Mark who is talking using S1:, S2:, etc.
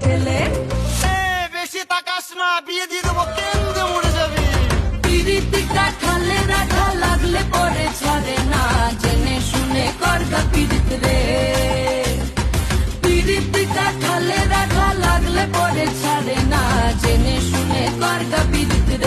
S1: ঠেলে।
S2: বেশি তাকাস না, বিয়ে দিয়ে দেবো, কেন্দ্রে মরে যাবি।
S1: পিরিতি কাঠালে রাখা লাগলে পরে ছাড়ে না, জেনে শুনে করগা পিরিত রে। পিরিতি কাঠালে রাখা লাগলে পরে ছাড়ে না, জেনে শুনে করগা পিরিত রে।